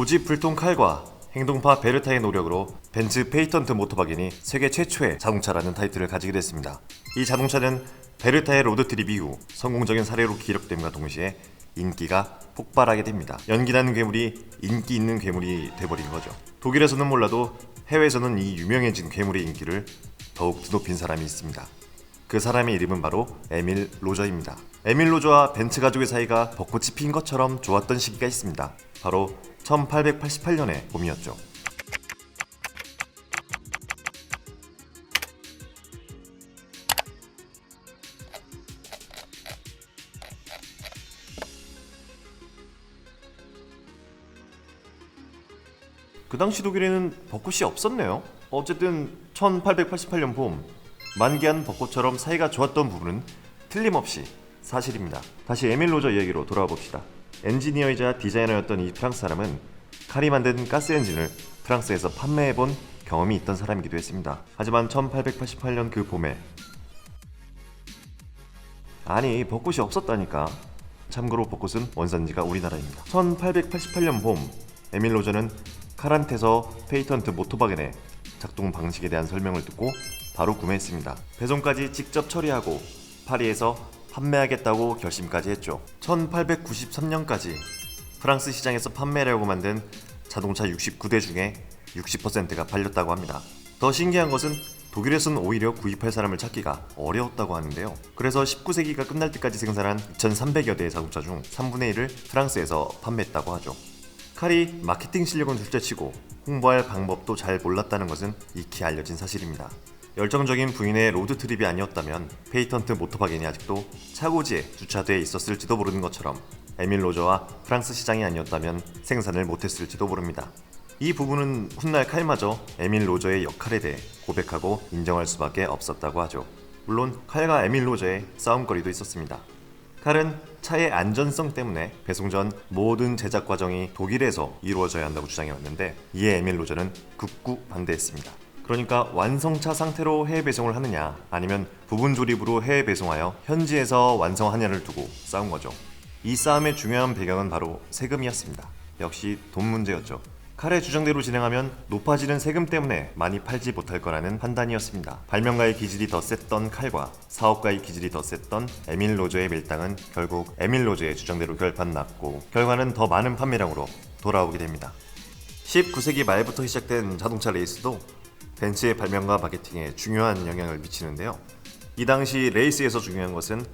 고집불통 칼과 행동파 베르타의 노력으로 벤츠 페이턴트 모터바겐이 세계 최초의 자동차라는 타이틀을 가지게 됐습니다. 이 자동차는 베르타의 로드트립 이후 성공적인 사례로 기록됨과 동시에 인기가 폭발하게 됩니다. 연기나는 괴물이 인기 있는 괴물이 돼버린 거죠. 독일에서는 몰라도 해외에서는 이 유명해진 괴물의 인기를 더욱 드높인 사람이 있습니다. 그 사람의 이름은 바로 에밀 로저입니다. 에밀 로저와 벤츠 가족의 사이가 벚꽃이 핀 것처럼 좋았던 시기가 있습니다. 바로 1888년의 봄이었죠. 그 당시 독일에는 벚꽃이 없었네요. 어쨌든 1888년 봄, 만개한 벚꽃처럼 사이가 좋았던 부분은 틀림없이 사실입니다. 다시 에밀 로저 이야기로 돌아와 봅시다. 엔지니어이자 디자이너였던 이 프랑스 사람은 칼이 만든 가스 엔진을 프랑스에서 판매해본 경험이 있던 사람이기도 했습니다. 하지만 1888년 그 봄에 아니 벚꽃이 없었다니까. 참고로 벚꽃은 원산지가 우리나라입니다. 1888년 봄, 에밀 로저는 칼한테서 페이턴트 모터바겐의 작동 방식에 대한 설명을 듣고 바로 구매했습니다. 배송까지 직접 처리하고 파리에서 판매하겠다고 결심까지 했죠. 1893년까지 프랑스 시장에서 판매하려고 만든 자동차 69대 중에 60%가 팔렸다고 합니다. 더 신기한 것은 독일에서는 오히려 구입할 사람을 찾기가 어려웠다고 하는데요. 그래서 19세기가 끝날 때까지 생산한 2300여 대의 자동차 중 3분의 1을 프랑스에서 판매했다고 하죠. 칼이 마케팅 실력은 둘째치고 홍보할 방법도 잘 몰랐다는 것은 익히 알려진 사실입니다. 열정적인 부인의 로드트립이 아니었다면 페이턴트 모터바겐이 아직도 차고지에 주차되어 있었을지도 모르는 것처럼 에밀 로저와 프랑스 시장이 아니었다면 생산을 못했을지도 모릅니다. 이 부분은 훗날 칼마저 에밀 로저의 역할에 대해 고백하고 인정할 수밖에 없었다고 하죠. 물론 칼과 에밀 로저의 싸움거리도 있었습니다. 칼은 차의 안전성 때문에 배송 전 모든 제작 과정이 독일에서 이루어져야 한다고 주장해왔는데 이에 에밀 로저는 극구 반대했습니다. 그러니까 완성차 상태로 해외 배송을 하느냐 아니면 부분 조립으로 해외 배송하여 현지에서 완성하냐를 두고 싸운 거죠. 이 싸움의 중요한 배경은 바로 세금이었습니다. 역시 돈 문제였죠. 칼의 주장대로 진행하면 높아지는 세금 때문에 많이 팔지 못할 거라는 판단이었습니다. 발명가의 기질이 더 셌던 칼과 사업가의 기질이 더 셌던 에밀 로저의 밀당은 결국 에밀 로저의 주장대로 결판 났고 결과는 더 많은 판매량으로 돌아오게 됩니다. 19세기 말부터 시작된 자동차 레이스도 벤츠의 발명과 마케팅에 중요한 영향을 미치는데요. 이 당시 레이스에서 중요한 것은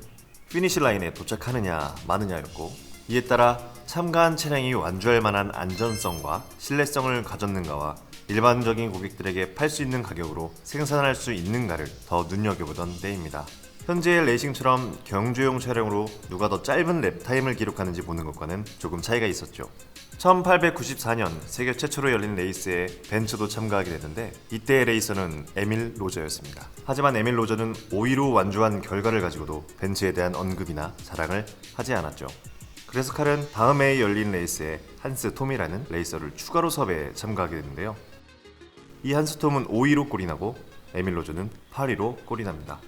피니시 라인에 도착하느냐 마느냐였고 이에 따라 참가한 차량이 완주할 만한 안전성과 신뢰성을 가졌는가와 일반적인 고객들에게 팔 수 있는 가격으로 생산할 수 있는가를 더 눈여겨보던 때입니다. 현재의 레이싱처럼 경주용 차량으로 누가 더 짧은 랩타임을 기록하는지 보는 것과는 조금 차이가 있었죠. 1894년 세계 최초로 열린 레이스에 벤츠도 참가하게 되는데 이때의 레이서는 에밀 로저였습니다. 하지만 에밀 로저는 5위로 완주한 결과를 가지고도 벤츠에 대한 언급이나 자랑을 하지 않았죠. 그래서 칼은 다음 해에 열린 레이스에 한스 톰이라는 레이서를 추가로 섭외해 참가하게 되는데요. 이 한스 톰은 5위로 꼴이나고 에밀 로저는 8위로 꼴이납니다.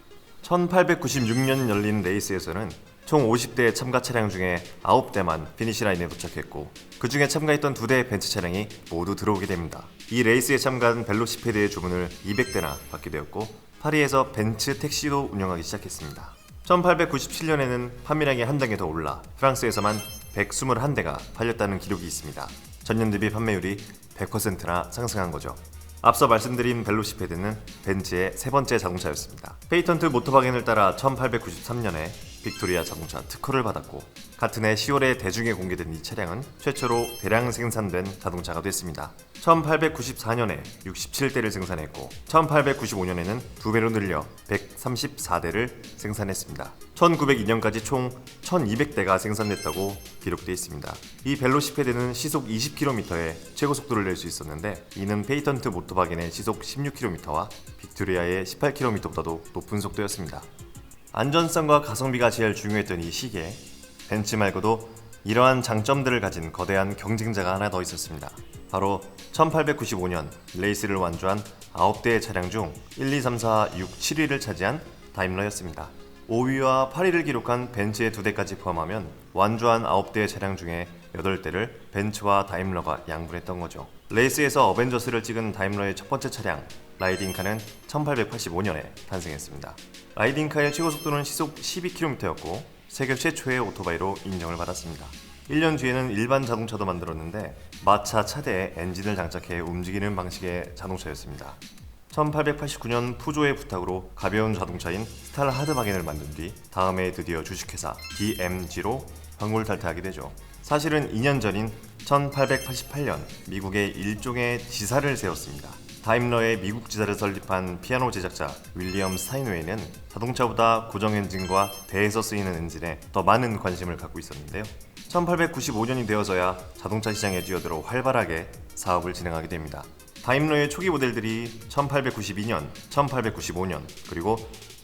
1896년 열린 레이스에서는 총 50대의 참가 차량 중에 9대만 피니시 라인에 도착했고 그 중에 참가했던 2대의 벤츠 차량이 모두 들어오게 됩니다. 이 레이스에 참가한 벨로시페드의 주문을 200대나 받게 되었고 파리에서 벤츠 택시도 운영하기 시작했습니다. 1897년에는 판매량이 한 단계 더 올라 프랑스에서만 121대가 팔렸다는 기록이 있습니다. 전년 대비 판매율이 100%나 상승한 거죠. 앞서 말씀드린 벨로시페드는 벤츠의 세 번째 자동차였습니다. 페이턴트 모터바겐을 따라 1893년에 빅토리아 자동차 특허를 받았고 같은 해 10월에 대중에 공개된 이 차량은 최초로 대량 생산된 자동차가 됐습니다. 1894년에 67대를 생산했고 1895년에는 2배로 늘려 134대를 생산했습니다. 1902년까지 총 1200대가 생산됐다고 기록되어 있습니다. 이 벨로시페드는 시속 20km의 최고 속도를 낼 수 있었는데 이는 페이턴트 모터바겐의 시속 16km와 빅토리아의 18km보다도 높은 속도였습니다. 안전성과 가성비가 제일 중요했던 이 시기에 벤츠 말고도 이러한 장점들을 가진 거대한 경쟁자가 하나 더 있었습니다. 바로 1895년 레이스를 완주한 9대의 차량 중 1, 2, 3, 4, 6, 7위를 차지한 다임러였습니다. 5위와 8위를 기록한 벤츠의 2대까지 포함하면 완주한 9대의 차량 중에 8대를 벤츠와 다임러가 양분했던 거죠. 레이스에서 어벤져스를 찍은 다임러의 첫 번째 차량 라이딩카는 1885년에 탄생했습니다. 라이딩카의 최고 속도는 시속 12km였고 세계 최초의 오토바이로 인정을 받았습니다. 1년 뒤에는 일반 자동차도 만들었는데 마차 차대에 엔진을 장착해 움직이는 방식의 자동차였습니다. 1889년 푸조의 부탁으로 가벼운 자동차인 스탈하드바겐을 만든 뒤 다음해 드디어 주식회사 DMG로 황골탈퇴하게 되죠. 사실은 2년 전인 1888년 미국에 일종의 지사를 세웠습니다. 다임러의 미국 지사를 설립한 피아노 제작자 윌리엄 스타인웨이는 자동차보다 고정 엔진과 배에서 쓰이는 엔진에 더 많은 관심을 갖고 있었는데요. 1895년이 되어서야 자동차 시장에 뛰어들어 활발하게 사업을 진행하게 됩니다. 다임러의 초기 모델들이 1892년, 1895년, 그리고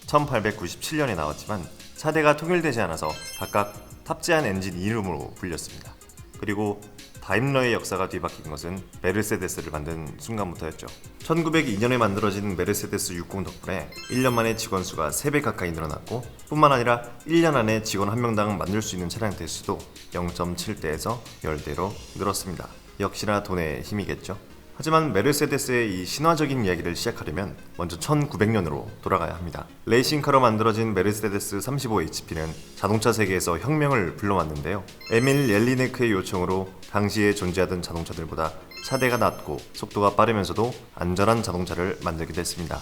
1897년에 나왔지만 차대가 통일되지 않아서 각각 탑재한 엔진 이름으로 불렸습니다. 그리고 다임러의 역사가 뒤바뀐 것은 메르세데스를 만든 순간부터였죠. 1902년에 만들어진 메르세데스 60 덕분에 1년 만에 직원 수가 3배 가까이 늘어났고 뿐만 아니라 1년 안에 직원 1명당 만들 수 있는 차량 대수도 0.7대에서 10대로 늘었습니다. 역시나 돈의 힘이겠죠. 하지만 메르세데스의 이 신화적인 이야기를 시작하려면 먼저 1900년으로 돌아가야 합니다. 레이싱카로 만들어진 메르세데스 35HP는 자동차 세계에서 혁명을 불러왔는데요. 에밀 옐리네크의 요청으로 당시에 존재하던 자동차들보다 차대가 낮고 속도가 빠르면서도 안전한 자동차를 만들게 됐습니다.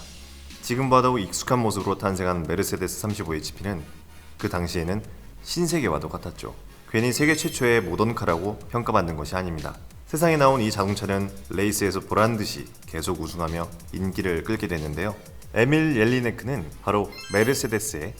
지금 봐도 익숙한 모습으로 탄생한 메르세데스 35HP는 그 당시에는 신세계와도 같았죠. 괜히 세계 최초의 모던카라고 평가받는 것이 아닙니다. 세상에 나온 이 자동차는 레이스에서 보란듯이 계속 우승하며 인기를 끌게 됐는데요. 에밀 옐리네크는 바로 메르세데스의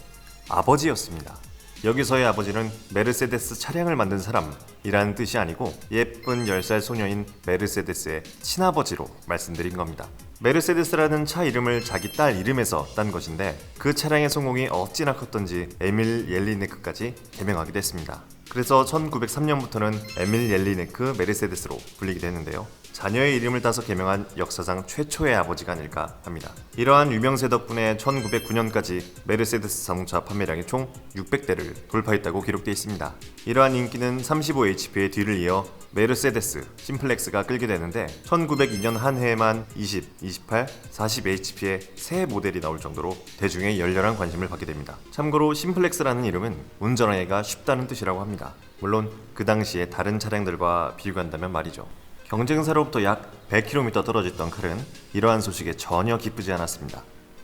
아버지였습니다. 여기서의 아버지는 메르세데스 차량을 만든 사람이라는 뜻이 아니고 예쁜 10살 소녀인 메르세데스의 친아버지로 말씀드린 겁니다. 메르세데스라는 차 이름을 자기 딸 이름에서 딴 것인데 그 차량의 성공이 어찌나 컸던지 에밀 옐리네크까지 개명하게 됐습니다. 그래서 1903년부터는 에밀 옐리네크 메르세데스로 불리게 됐는데요. 자녀의 이름을 따서 개명한 역사상 최초의 아버지가 아닐까 합니다. 이러한 유명세 덕분에 1909년까지 메르세데스 자동차 판매량이 총 600대를 돌파했다고 기록되어 있습니다. 이러한 인기는 35HP의 뒤를 이어 메르세데스 심플렉스가 끌게 되는데 1902년 한 해에만 20, 28, 40HP의 새 모델이 나올 정도로 대중의 열렬한 관심을 받게 됩니다. 참고로 심플렉스라는 이름은 운전하기가 쉽다는 뜻이라고 합니다. 물론 그 당시에 다른 차량들과 비교한다면 말이죠. 경쟁사로부터 약 100km 떨어졌던 칼은 이러한 소식에 전혀 기쁘지 않았습니다.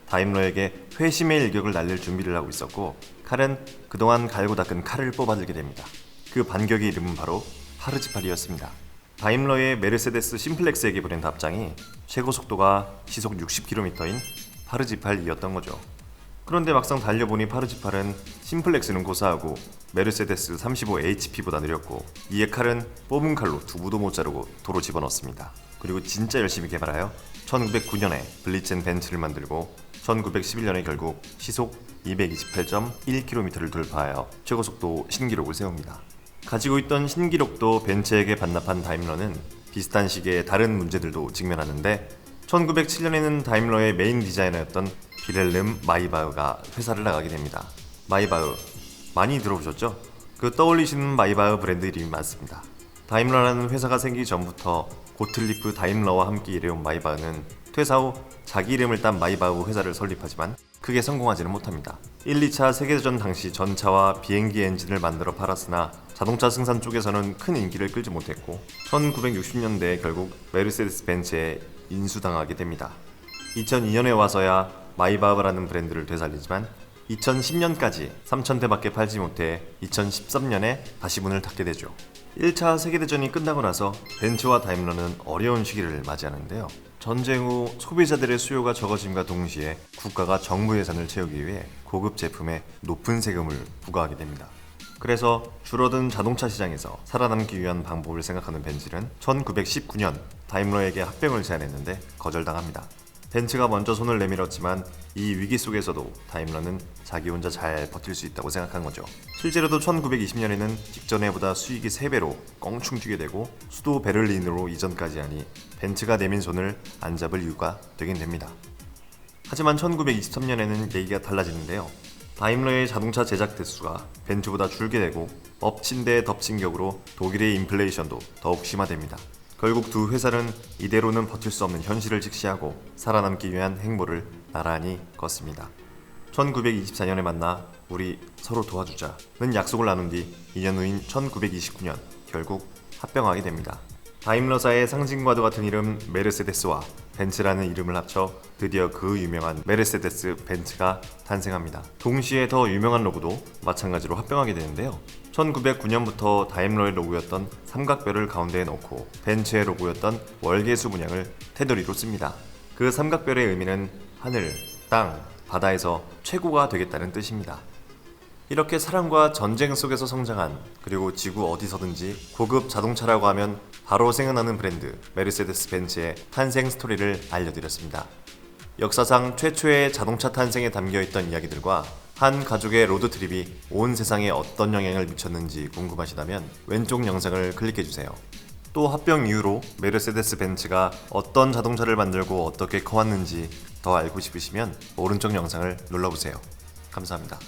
다임러에게 회심의 일격을 날릴 준비를 하고 있었고 칼은 그동안 갈고 닦은 칼을 뽑아들게 됩니다. 그 반격의 이름은 바로 파르지팔이었습니다. 다임러의 메르세데스 심플렉스에게 보낸 답장이 최고 속도가 시속 60km인 파르지팔이었던 거죠. 그런데 막상 달려보니 파르지팔은 심플렉스는 고사하고 메르세데스 35HP보다 느렸고 이에 칼은 뽑은 칼로 두부도 못 자르고 도로 집어넣습니다. 그리고 진짜 열심히 개발하여 1909년에 블리첸 벤츠를 만들고 1911년에 결국 시속 228.1km를 돌파하여 최고속도 신기록을 세웁니다. 가지고 있던 신기록도 벤츠에게 반납한 다임러는 비슷한 시기에 다른 문제들도 직면하는데 1907년에는 다임러의 메인 디자이너였던 빌헬름 마이바흐가 회사를 나가게 됩니다. 마이바흐 많이 들어보셨죠? 그 떠올리시는 마이바흐 브랜드 이름이 맞습니다. 다임러라는 회사가 생기기 전부터 고틀리프 다임러와 함께 일해온 마이바흐는 퇴사 후 자기 이름을 딴 마이바흐 회사를 설립하지만 크게 성공하지는 못합니다. 1, 2차 세계대전 당시 전차와 비행기 엔진을 만들어 팔았으나 자동차 생산 쪽에서는 큰 인기를 끌지 못했고 1960년대에 결국 메르세데스 벤츠에 인수당하게 됩니다. 2002년에 와서야 마이바흐라는 브랜드를 되살리지만 2010년까지 3,000대밖에 팔지 못해 2013년에 다시 문을 닫게 되죠. 1차 세계대전이 끝나고 나서 벤츠와 다임러는 어려운 시기를 맞이하는데요. 전쟁 후 소비자들의 수요가 적어짐과 동시에 국가가 정부 예산을 채우기 위해 고급 제품에 높은 세금을 부과하게 됩니다. 그래서 줄어든 자동차 시장에서 살아남기 위한 방법을 생각하는 벤츠는 1919년 다임러에게 합병을 제안했는데 거절당합니다. 벤츠가 먼저 손을 내밀었지만 이 위기 속에서도 다임러는 자기 혼자 잘 버틸 수 있다고 생각한 거죠. 실제로도 1920년에는 직전에보다 수익이 3배로 껑충 뛰게 되고 수도 베를린으로 이전까지 하니 벤츠가 내민 손을 안 잡을 이유가 되긴 됩니다. 하지만 1923년에는 얘기가 달라지는데요. 다임러의 자동차 제작 대수가 벤츠보다 줄게 되고 엎친 데 덮친 격으로 독일의 인플레이션도 더욱 심화됩니다. 결국 두 회사는 이대로는 버틸 수 없는 현실을 직시하고 살아남기 위한 행보를 나란히 걷습니다. 1924년에 만나 우리 서로 도와주자는 약속을 나눈 뒤 2년 후인 1929년 결국 합병하게 됩니다. 다임러사의 상징과도 같은 이름 메르세데스와 벤츠라는 이름을 합쳐 드디어 그 유명한 메르세데스 벤츠가 탄생합니다. 동시에 더 유명한 로고도 마찬가지로 합병하게 되는데요. 1909년부터 다임러의 로고였던 삼각뼈를 가운데에 넣고 벤츠의 로고였던 월계수 문양을 테두리로 씁니다. 그 삼각별의 의미는 하늘, 땅, 바다에서 최고가 되겠다는 뜻입니다. 이렇게 사랑과 전쟁 속에서 성장한, 그리고 지구 어디서든지 고급 자동차라고 하면 바로 생각나는 브랜드 메르세데스 벤츠의 탄생 스토리를 알려드렸습니다. 역사상 최초의 자동차 탄생에 담겨있던 이야기들과 한 가족의 로드트립이 온 세상에 어떤 영향을 미쳤는지 궁금하시다면 왼쪽 영상을 클릭해주세요. 또 합병 이후로 메르세데스 벤츠가 어떤 자동차를 만들고 어떻게 커왔는지 더 알고 싶으시면 오른쪽 영상을 눌러보세요. 감사합니다.